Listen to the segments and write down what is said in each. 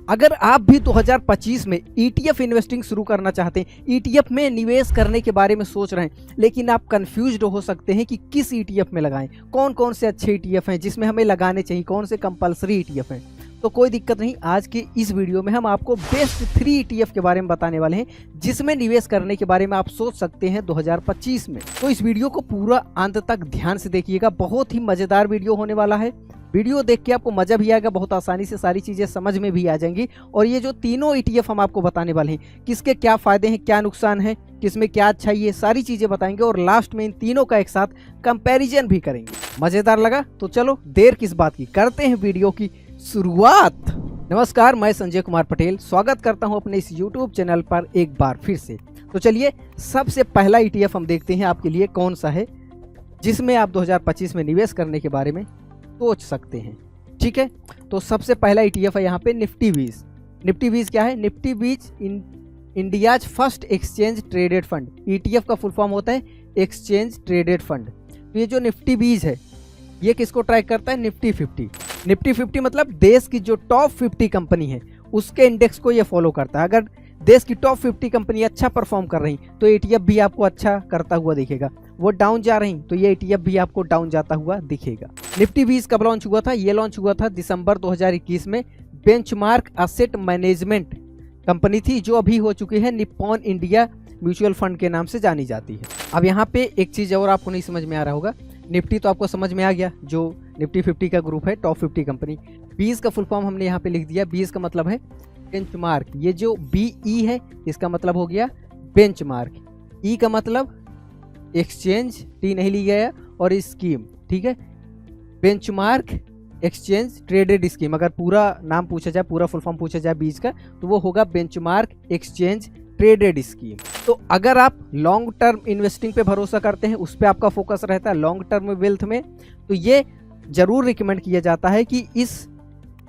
अगर आप भी 2025 में ETF इन्वेस्टिंग शुरू करना चाहते हैं, ETF में निवेश करने के बारे में सोच रहे हैं, लेकिन आप कंफ्यूज्ड हो सकते हैं कि किस ETF में लगाएं, कौन कौन से अच्छे ETF हैं जिसमें हमें लगाने चाहिए, कौन से कंपलसरी ETF हैं, तो कोई दिक्कत नहीं। आज के इस वीडियो में हम आपको बेस्ट 3 ETF के बारे में बताने वाले हैं जिसमें निवेश करने के बारे में आप सोच सकते हैं 2025 में। तो इस वीडियो को पूरा अंत तक ध्यान से देखिएगा, बहुत ही मजेदार वीडियो होने वाला है। वीडियो देख के आपको मजा भी आएगा, बहुत आसानी से सारी चीजें समझ में भी आ जाएंगी। और ये जो तीनों ETF हम आपको बताने वाले हैं, किसके क्या फायदे हैं, क्या नुकसान है, किसमें क्या अच्छा है, ये सारी चीजें बताएंगे और लास्ट में इन तीनों का एक साथ कंपैरिजन भी करेंगे। मजेदार लगा तो चलो देर किस बात की, करते हैं वीडियो की शुरुआत। नमस्कार, मैं संजय कुमार पटेल स्वागत करता हूं अपने इस YouTube चैनल पर एक बार फिर से। तो चलिए सबसे पहला ETF हम देखते हैं आपके लिए कौन सा है जिसमें आप 2025 में निवेश करने के बारे में सोच सकते हैं। ठीक है, तो सबसे पहला ETF है यहाँ पे निफ्टी 20। निफ्टी 20 क्या है? Nifty 20 India's first exchange traded fund. ETF का फुल फॉर्म होता है एक्सचेंज ट्रेडेड फंड। तो ये जो निफ्टी 20 है ये किसको ट्रैक करता है? निफ्टी 50। निफ्टी 50 मतलब देश की जो टॉप 50 कंपनी है उसके इंडेक्स को ये फॉलो करता है। अगर देश की टॉप 50 कंपनी अच्छा परफॉर्म कर रही तो ETF भी आपको अच्छा करता हुआ दिखेगा। वो डाउन जा रही तो ये ETF भी आपको डाउन जाता हुआ दिखेगा। निफ्टी 20 कब लॉन्च हुआ था? ये लॉन्च हुआ था दिसंबर 2021 में। बेंचमार्क एसेट मैनेजमेंट कंपनी थी जो अभी हो चुकी है निप्पॉन इंडिया म्यूचुअल फंड के नाम से जानी जाती है। अब यहाँ पे एक चीज और आपको नहीं समझ में आ रहा होगा, निफ्टी तो आपको समझ में आ गया, जो निफ्टी 50 का ग्रुप है, टॉप 50 कंपनी। 20 का फुल फॉर्म हमने यहाँ पे लिख दिया। 20 का मतलब है बेंचमार्क। ये जो BE है इसका मतलब हो गया बेंचमार्क। E का मतलब एक्सचेंज, T नहीं लिया गया, और स्कीम। ठीक है, बेंचमार्क एक्सचेंज ट्रेडेड स्कीम। अगर पूरा नाम पूछा जाए, पूरा फुल फॉर्म पूछा जाए 20 का, तो वो होगा बेंचमार्क एक्सचेंज ट्रेडेड स्कीम। तो अगर आप लॉन्ग टर्म इन्वेस्टिंग पे भरोसा करते हैं, उस पर आपका फोकस रहता है लॉन्ग टर्म वेल्थ में, तो ये जरूर रिकमेंड किया जाता है कि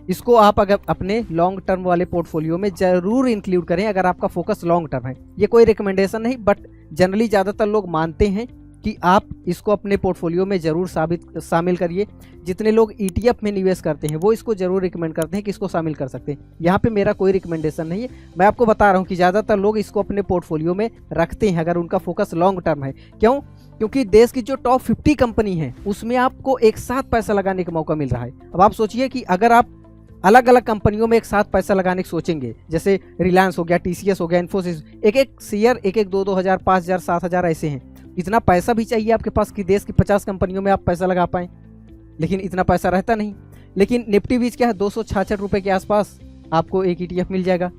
इसको आप अगर अपने लॉन्ग टर्म वाले पोर्टफोलियो में जरूर इंक्लूड करें अगर आपका फोकस लॉन्ग टर्म है। ये कोई रिकमेंडेशन नहीं, बट जनरली ज़्यादातर लोग मानते हैं कि आप इसको अपने पोर्टफोलियो में जरूर शामिल करिए। जितने लोग ETF में निवेश करते हैं वो इसको जरूर रिकमेंड करते हैं कि इसको शामिल कर सकते हैं। यहाँ पे मेरा कोई रिकमेंडेशन नहीं है, मैं आपको बता रहा हूँ कि ज़्यादातर लोग इसको अपने पोर्टफोलियो में रखते हैं अगर उनका फोकस लॉन्ग टर्म है। क्यों? क्योंकि देश की जो टॉप 50 कंपनी है उसमें आपको एक साथ पैसा लगाने का मौका मिल रहा है। अब आप सोचिए कि अगर आप अलग अलग कंपनियों में एक साथ पैसा लगाने की सोचेंगे, जैसे रिलायंस हो गया, TCS हो गया, इन्फोसिस, एक शेयर एक 2-2 हज़ार, 5 हज़ार, 7 हज़ार ऐसे हैं। इतना पैसा भी चाहिए आपके पास कि देश की 50 कंपनियों में आप पैसा लगा पाएं, लेकिन इतना पैसा रहता नहीं। लेकिन निफ्टी 20 क्या है, 266 रुपये के आसपास आपको एक ETF मिल जाएगा।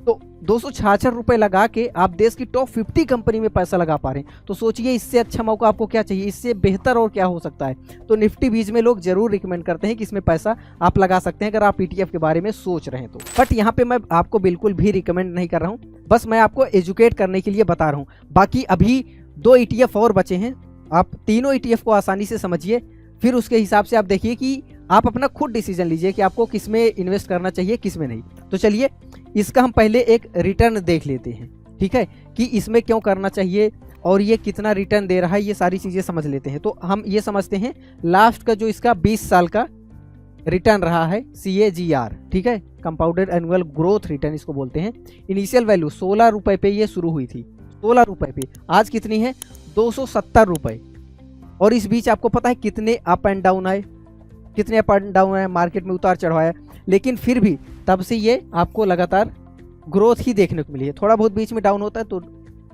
तो 266 रुपये लगा के आप देश की टॉप 50 कंपनी में पैसा लगा पा रहे हैं। तो सोचिए इससे अच्छा मौका आपको क्या चाहिए, इससे बेहतर और क्या हो सकता है। तो निफ्टी 20 में लोग जरूर रिकमेंड करते हैं कि इसमें पैसा आप लगा सकते हैं अगर आप ETF के बारे में सोच रहे हैं तो। बट यहाँ पे मैं आपको बिल्कुल भी रिकमेंड नहीं कर रहा हूँ, बस मैं आपको एजुकेट करने के लिए बता रहा हूँ। बाकी अभी 2 ETF और बचे हैं, आप तीनों ETF को आसानी से समझिए, फिर उसके हिसाब से आप देखिए कि आप अपना खुद डिसीजन लीजिए कि आपको किस में इन्वेस्ट करना चाहिए, किस में नहीं। तो चलिए इसका हम पहले एक रिटर्न देख लेते हैं, ठीक है, कि इसमें क्यों करना चाहिए और ये कितना रिटर्न दे रहा है, ये सारी चीज़ें समझ लेते हैं। तो हम ये समझते हैं लास्ट का जो इसका 20 साल का रिटर्न रहा है, CAGR, ठीक है, कंपाउंडेड एनुअल ग्रोथ रिटर्न इसको बोलते हैं। इनिशियल वैल्यू 16 रुपये पे ये शुरू हुई थी, 16 रुपये पे, आज कितनी है? 270 रुपये। और इस बीच आपको पता है कितने अप एंड डाउन आए, कितने अप एंड डाउन आए, मार्केट में उतार चढ़ाव आया, लेकिन फिर भी तब से ये आपको लगातार ग्रोथ ही देखने को मिली है। थोड़ा बहुत बीच में डाउन होता है तो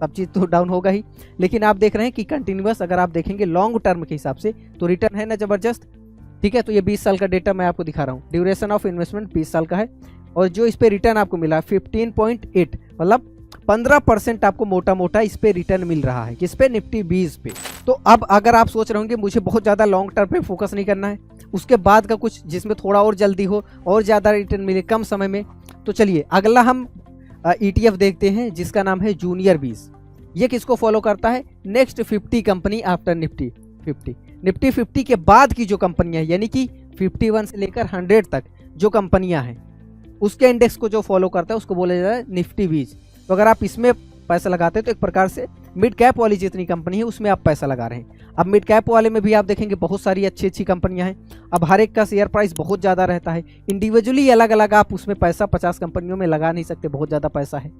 सब चीज़ तो डाउन होगा ही, लेकिन आप देख रहे हैं कि कंटिन्यूअस अगर आप देखेंगे लॉन्ग टर्म के हिसाब से तो रिटर्न है ना ज़बरदस्त। ठीक है, तो ये 20 साल का डेटा मैं आपको दिखा रहा हूँ। ड्यूरेशन ऑफ इन्वेस्टमेंट 20 साल का है और जो इस पर रिटर्न आपको मिला 15.8, मतलब 15% आपको मोटा मोटा इस पे रिटर्न मिल रहा है। किस पे? निफ्टी 20 पे। तो अब अगर आप सोच रहे होंगे मुझे बहुत ज़्यादा लॉन्ग टर्म पे फोकस नहीं करना है, उसके बाद का कुछ जिसमें थोड़ा और जल्दी हो और ज़्यादा रिटर्न मिले कम समय में, तो चलिए अगला हम ETF देखते हैं जिसका नाम है जूनियर 20। ये किसको फॉलो करता है? Next 50 company after Nifty 50। Nifty 50 के बाद की जो कंपनियां हैं, यानी कि 51 से लेकर 100 तक जो कंपनियां हैं उसके इंडेक्स को जो फॉलो करता है उसको बोला जाता है निफ्टी 20। तो अगर आप इसमें पैसा लगाते हैं तो एक प्रकार से मिड कैप वाली जितनी कंपनी है उसमें आप पैसा लगा रहे हैं। अब मिड कैप वाले में भी आप देखेंगे बहुत सारी अच्छी अच्छी कंपनियां हैं। अब हर एक का शेयर प्राइस बहुत ज़्यादा रहता है, इंडिविजुअली अलग अलग आप उसमें पैसा 50 कंपनियों में लगा नहीं सकते, बहुत ज़्यादा पैसा है।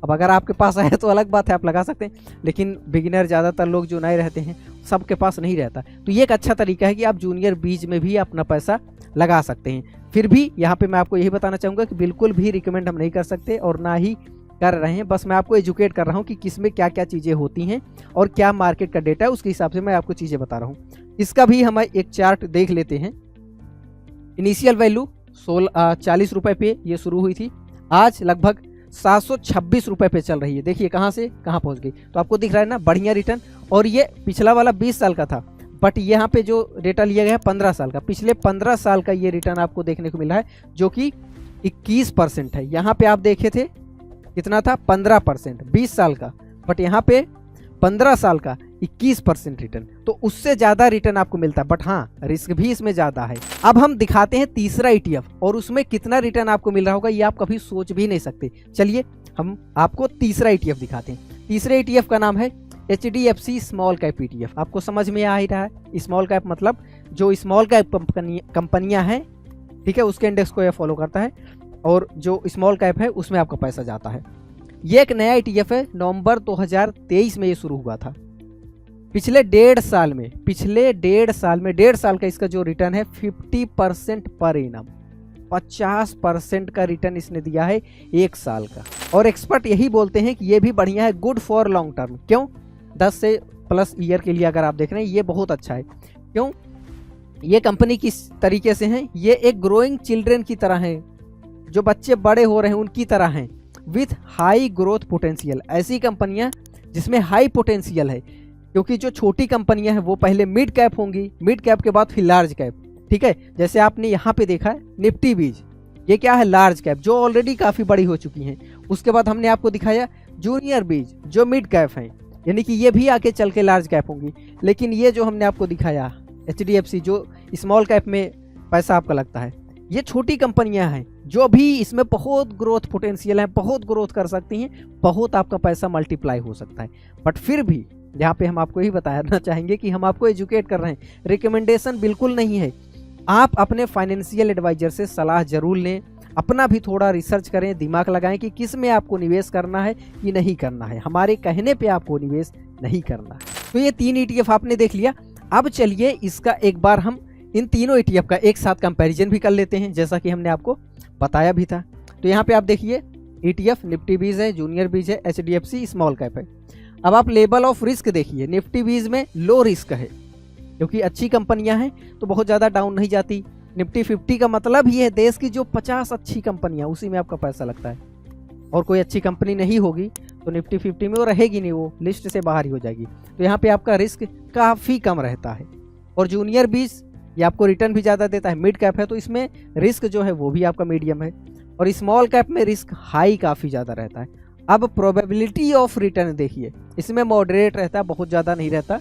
अब अगर आपके पास है तो अलग बात है, आप लगा सकते हैं, लेकिन बिगिनर ज़्यादातर लोग जो नए रहते हैं सबके पास नहीं रहता। तो ये एक अच्छा तरीका है कि आप जूनियर बीज में भी अपना पैसा लगा सकते हैं। फिर भी यहाँ पे मैं आपको यही बताना चाहूँगा कि बिल्कुल भी रिकमेंड हम नहीं कर सकते और ना ही कर रहे हैं, बस मैं आपको एजुकेट कर रहा हूँ कि किसमें क्या क्या चीज़ें होती हैं और क्या मार्केट का डेटा है, उसके हिसाब से मैं आपको चीज़ें बता रहा हूँ। इसका भी हम एक चार्ट देख लेते हैं। इनिशियल वैल्यू 40 रुपये पे ये शुरू हुई थी, आज लगभग 726 रुपये पे चल रही है। देखिए कहाँ से कहाँ पहुँच गई, तो आपको दिख रहा है ना बढ़िया रिटर्न। और ये पिछला वाला 20 साल का था, बट यहाँ पे जो डेटा लिया गया है 15 साल का, पिछले 15 साल का ये रिटर्न आपको देखने को मिला है जो कि 21% है। यहाँ पे आप देखे थे कितना था, 15% 20 साल का, बट यहाँ पे 15 साल का 21% रिटर्न, तो उससे ज़्यादा रिटर्न आपको मिलता है, बट हाँ रिस्क भी इसमें ज़्यादा है। अब हम दिखाते हैं तीसरा ETF और उसमें कितना रिटर्न आपको मिल रहा होगा ये आप कभी सोच भी नहीं सकते। चलिए हम आपको तीसरा ETF दिखाते हैं। तीसरे ETF का नाम है HDFC स्मॉल कैप ETF। आपको समझ में आ ही रहा है, स्मॉल कैप मतलब जो स्मॉल कैप कंपनियां हैं, ठीक है, उसके इंडेक्स को यह फॉलो करता है और जो स्मॉल कैप है उसमें आपका पैसा जाता है। ये एक नया ETF है, नवंबर 2023 में ये शुरू हुआ था। पिछले डेढ़ साल में डेढ़ साल का इसका जो रिटर्न है 50% पर एनम, 50% का रिटर्न इसने दिया है एक साल का। और एक्सपर्ट यही बोलते हैं कि ये भी बढ़िया है, गुड फॉर लॉन्ग टर्म। क्यों? 10 से प्लस ईयर के लिए अगर आप देख रहे हैं ये बहुत अच्छा है। क्यों? ये कंपनी किस तरीके से है, ये एक ग्रोइंग चिल्ड्रन की तरह है, जो बच्चे बड़े हो रहे हैं उनकी तरह हैं, विथ हाई ग्रोथ पोटेंशियल। ऐसी कंपनियां जिसमें हाई पोटेंशियल है, क्योंकि जो छोटी कंपनियां हैं वो पहले मिड कैप होंगी, मिड कैप के बाद फिर लार्ज कैप, ठीक है। जैसे आपने यहाँ पे देखा है निफ्टी बीज, ये क्या है, लार्ज कैप जो ऑलरेडी काफ़ी बड़ी हो चुकी हैं। उसके बाद हमने आपको दिखाया जूनियर बीज जो मिड कैप हैं, यानी कि ये भी आके चल के लार्ज कैप होंगी। लेकिन ये जो हमने आपको दिखाया HDFC जो स्मॉल कैप में पैसा आपका लगता है, ये छोटी कंपनियां हैं जो भी इसमें बहुत ग्रोथ पोटेंशियल है, बहुत ग्रोथ कर सकती हैं, बहुत आपका पैसा मल्टीप्लाई हो सकता है। बट फिर भी यहाँ पे हम आपको ही बताना चाहेंगे कि हम आपको एजुकेट कर रहे हैं, रिकमेंडेशन बिल्कुल नहीं है। आप अपने फाइनेंशियल एडवाइजर से सलाह जरूर लें, अपना भी थोड़ा रिसर्च करें, दिमाग लगाएं कि किस में आपको निवेश करना है कि नहीं करना है। हमारे कहने पे आपको निवेश नहीं करना है। तो ये 3 ETF आपने देख लिया। अब चलिए इसका एक बार हम इन तीनों ETF का एक साथ कंपैरिजन भी कर लेते हैं, जैसा कि हमने आपको बताया भी था। तो यहाँ पे आप देखिए ETF निफ्टी बीज है, जूनियर बीज है, HDFC स्मॉल कैप है। अब आप लेवल ऑफ रिस्क देखिए, निफ्टी बीज में लो रिस्क है क्योंकि अच्छी कंपनियां हैं तो बहुत ज़्यादा डाउन नहीं जाती। निफ्टी 50 का मतलब ही है देश की जो 50 अच्छी कंपनियां, उसी में आपका पैसा लगता है। और कोई अच्छी कंपनी नहीं होगी तो निफ्टी 50 में वो रहेगी नहीं, वो लिस्ट से बाहर ही हो जाएगी। तो यहाँ पे आपका रिस्क काफ़ी कम रहता है। और जूनियर बीज ये आपको रिटर्न भी ज़्यादा देता है, मिड कैप है तो इसमें रिस्क जो है वो भी आपका मीडियम है। और स्मॉल कैप में रिस्क हाई काफ़ी ज़्यादा रहता है। अब प्रोबेबिलिटी ऑफ रिटर्न देखिए, इसमें मॉडरेट रहता है, बहुत ज़्यादा नहीं रहता,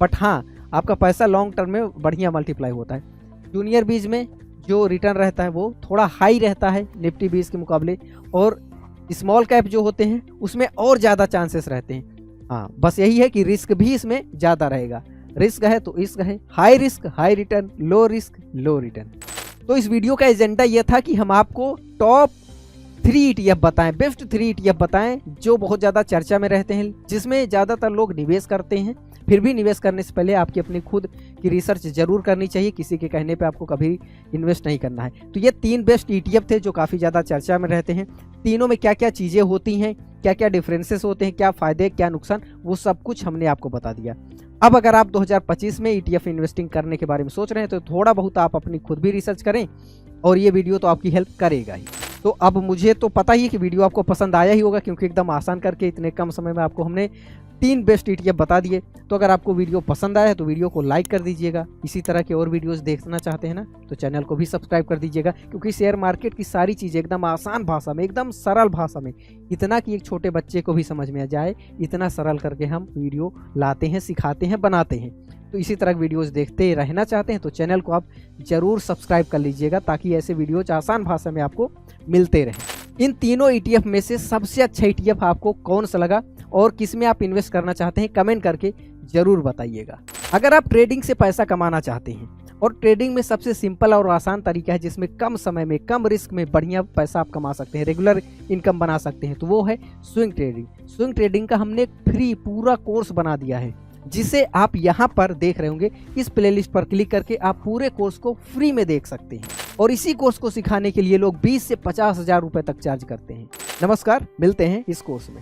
बट हाँ आपका पैसा लॉन्ग टर्म में बढ़िया मल्टीप्लाई होता है। जूनियर बीज में जो रिटर्न रहता है वो थोड़ा हाई रहता है निफ्टी बीज के मुकाबले, और स्मॉल कैप जो होते हैं उसमें और ज़्यादा चांसेस रहते हैं। हाँ बस यही है कि रिस्क भी इसमें ज़्यादा रहेगा। रिस्क है तो रिस्क है, high risk high return, low risk low return. तो इस वीडियो का एजेंडा यह था कि हम आपको टॉप 3 ETF बताएं, बेस्ट 3 ETF बताएं जो बहुत ज़्यादा चर्चा में रहते हैं, जिसमें ज़्यादातर लोग निवेश करते हैं। फिर भी निवेश करने से पहले आपकी अपनी खुद की रिसर्च जरूर करनी चाहिए, किसी के कहने पे आपको कभी इन्वेस्ट नहीं करना है। तो ये 3 बेस्ट ETF थे जो काफ़ी ज़्यादा चर्चा में रहते हैं। तीनों में क्या क्या चीज़ें होती हैं, क्या क्या डिफरेंसेस होते हैं, क्या फ़ायदे क्या नुकसान, वो सब कुछ हमने आपको बता दिया। अब अगर आप 2025 में ETF इन्वेस्टिंग करने के बारे में सोच रहे हैं तो थोड़ा बहुत आप अपनी खुद भी रिसर्च करें, और ये वीडियो तो आपकी हेल्प करेगा ही। तो अब मुझे तो पता ही है कि वीडियो आपको पसंद आया ही होगा, क्योंकि एकदम आसान करके इतने कम समय में आपको हमने 3 बेस्ट ETF बता दिए। तो अगर आपको वीडियो पसंद आया है तो वीडियो को लाइक कर दीजिएगा। इसी तरह के और वीडियोस देखना चाहते हैं ना तो चैनल को भी सब्सक्राइब कर दीजिएगा, क्योंकि शेयर मार्केट की सारी चीज़ें एकदम आसान भाषा में, एकदम सरल भाषा में, इतना कि एक छोटे बच्चे को भी समझ में आ जाए, इतना सरल करके हम वीडियो लाते हैं, सिखाते हैं, बनाते हैं। तो इसी तरह वीडियोस देखते रहना चाहते हैं तो चैनल को आप ज़रूर सब्सक्राइब कर लीजिएगा, ताकि ऐसे वीडियोज आसान भाषा में आपको मिलते रहें। इन तीनों ETF में से सबसे अच्छा ETF आपको कौन सा लगा और किस में आप इन्वेस्ट करना चाहते हैं कमेंट करके ज़रूर बताइएगा। अगर आप ट्रेडिंग से पैसा कमाना चाहते हैं और ट्रेडिंग में सबसे सिंपल और आसान तरीका है जिसमें कम समय में कम रिस्क में बढ़िया पैसा आप कमा सकते हैं, रेगुलर इनकम बना सकते हैं, तो वो है स्विंग ट्रेडिंग। स्विंग ट्रेडिंग का हमने फ्री पूरा कोर्स बना दिया है, जिसे आप यहाँ पर देख रहे होंगे। इस प्लेलिस्ट पर क्लिक करके आप पूरे कोर्स को फ्री में देख सकते हैं और इसी कोर्स को सिखाने के लिए लोग 20 से 50 हज़ार रुपए तक चार्ज करते हैं। नमस्कार, मिलते हैं इस कोर्स में।